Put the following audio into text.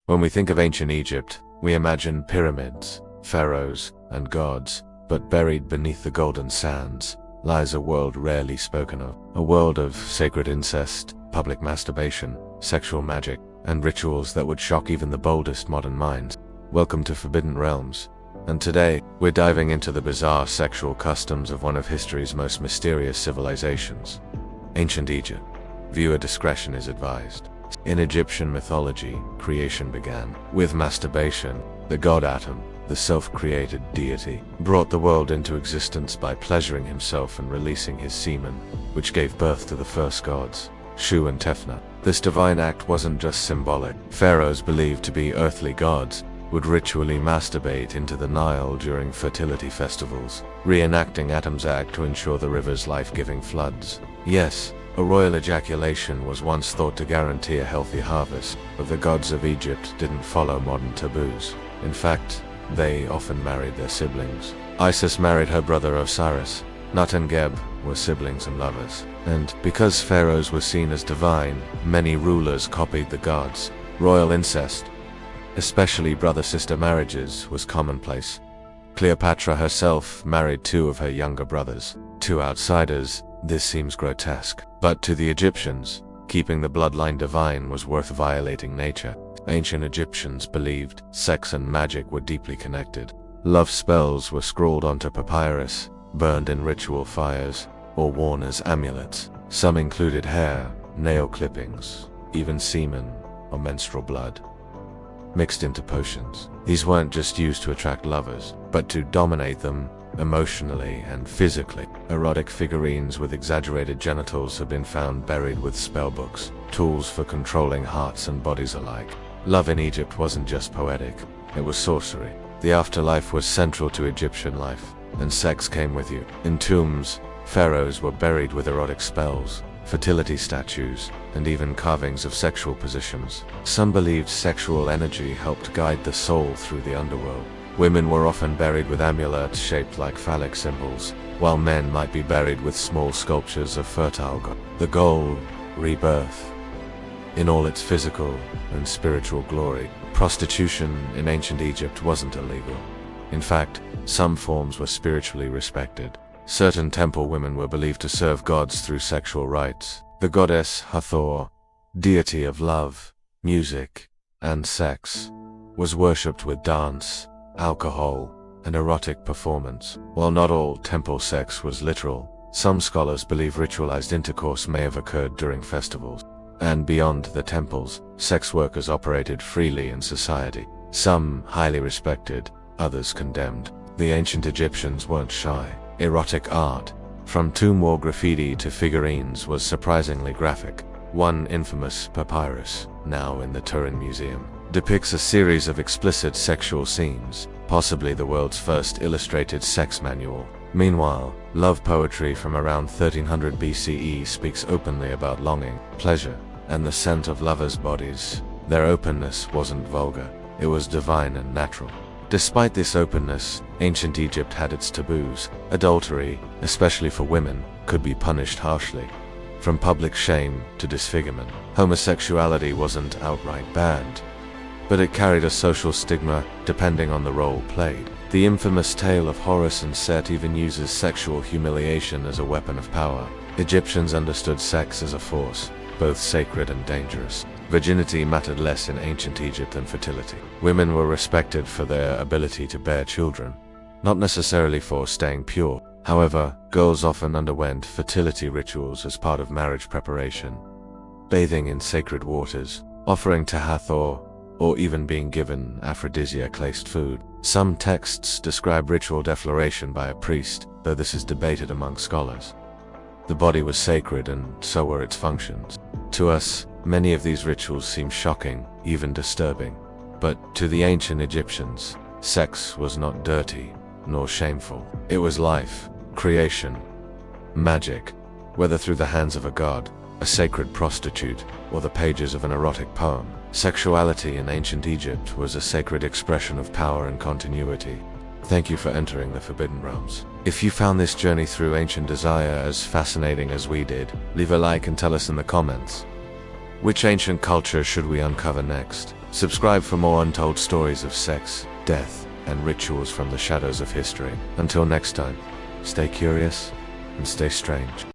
When we think of ancient Egypt, we imagine pyramids, pharaohs, and gods, but buried beneath the golden sands lies a world rarely spoken of. A world of sacred incest, public masturbation, sexual magic, and rituals that would shock even the boldest modern minds. Welcome to Forbidden Realms, and today we're diving into the bizarre sexual customs of one of history's most mysterious civilizations, ancient Egypt. Viewer discretion is advised. In Egyptian mythology, creation began with masturbation. The god Atum, the self-created deity, brought the world into existence by pleasuring himself and releasing his semen, which gave birth to the first gods, Shu and Tefnut. This divine act wasn't just symbolic. Pharaohs believed to be earthly gods would ritually masturbate into the Nile during fertility festivals, reenacting Atum's act to ensure the river's life-giving floods. Yes, a royal ejaculation was once thought to guarantee a healthy harvest, but the gods of Egypt didn't follow modern taboos. In fact, they often married their siblings. Isis married her brother Osiris. Nut and Geb were siblings and lovers. And because pharaohs were seen as divine, many rulers copied the gods. Royal incest, especially brother-sister marriages, was commonplace. Cleopatra herself married two of her younger brothers. To outsiders, this seems grotesque. But to the Egyptians, keeping the bloodline divine was worth violating nature. Ancient Egyptians believed sex and magic were deeply connected. Love spells were scrawled onto papyrus, burned in ritual fires, or worn as amulets. Some included hair, nail clippings, even semen or menstrual blood, mixed into potions. These weren't just used to attract lovers, but to dominate them emotionally and physically. Erotic figurines with exaggerated genitals have been found buried with spellbooks, tools for controlling hearts and bodies alike. Love in Egypt wasn't just poetic, it was sorcery. The afterlife was central to Egyptian life, and sex came with you. In tombs, pharaohs were buried with erotic spells, fertility statues, and even carvings of sexual positions. Some believed sexual energy helped guide the soul through the underworld. Women were often buried with amulets shaped like phallic symbols, while men might be buried with small sculptures of fertile gods. The goal, rebirth, in all its physical and spiritual glory. Prostitution in ancient Egypt wasn't illegal. In fact, some forms were spiritually respected. Certain temple women were believed to serve gods through sexual rites. The goddess Hathor, deity of love, music, and sex, was worshipped with dance, alcohol, and erotic performance. While not all temple sex was literal, some scholars believe ritualized intercourse may have occurred during festivals. And beyond the temples, sex workers operated freely in society. Some highly respected, others condemned. The ancient Egyptians weren't shy. Erotic art, from tomb wall graffiti to figurines, was surprisingly graphic. One infamous papyrus, now in the Turin Museum, depicts a series of explicit sexual scenes, possibly the world's first illustrated sex manual. Meanwhile, love poetry from around 1300 BCE speaks openly about longing, pleasure, and the scent of lovers' bodies. Their openness wasn't vulgar, it was divine and natural. Despite this openness, ancient Egypt had its taboos. Adultery, especially for women, could be punished harshly. From public shame to disfigurement. Homosexuality wasn't outright banned, but it carried a social stigma depending on the role played. The infamous tale of Horus and Set even uses sexual humiliation as a weapon of power. Egyptians understood sex as a force, both sacred and dangerous. Virginity mattered less in ancient Egypt than fertility. Women were respected for their ability to bear children, not necessarily for staying pure. However, girls often underwent fertility rituals as part of marriage preparation, bathing in sacred waters, offering to Hathor, or even being given aphrodisiac-laced food. Some texts describe ritual defloration by a priest, though this is debated among scholars. The body was sacred, and so were its functions. To us, many of these rituals seem shocking, even disturbing. But to the ancient Egyptians, sex was not dirty, nor shameful. It was life, creation, magic, whether through the hands of a god, a sacred prostitute, or the pages of an erotic poem. Sexuality in ancient Egypt was a sacred expression of power and continuity. Thank you for entering the Forbidden Realms. If you found this journey through ancient desire as fascinating as we did, leave a like and tell us in the comments. Which ancient culture should we uncover next? Subscribe for more untold stories of sex, death, and rituals from the shadows of history. Until next time, stay curious and stay strange.